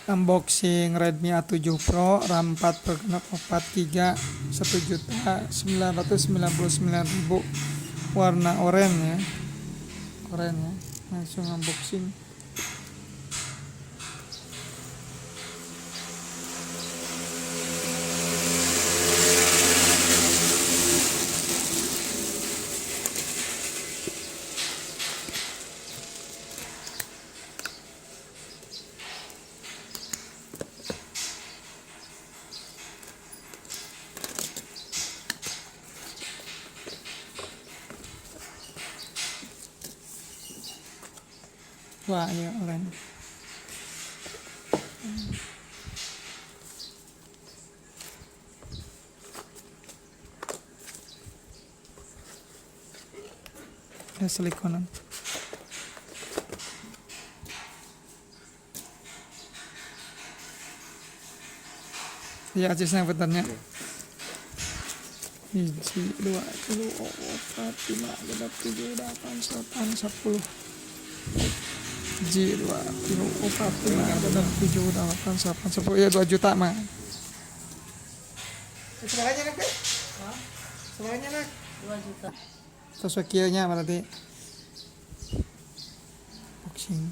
Unboxing Redmi A7 Pro RAM 4 bergenap 43 1.999.000 warna oranye ya. Keren ya. Langsung unboxing. Wah, ya oranye. Ya silikonan. Ya aja betulnya. 1, 2, 3, 4, 5, 6, 7, 8, 9, 10. 1, 2, 3, 4, 5, 6, 7, 8, 9, 10. Ya 2 juta mah. Sebenarnya nak? Sebenarnya nak? 2 juta. Terus wakilnya berarti boxing.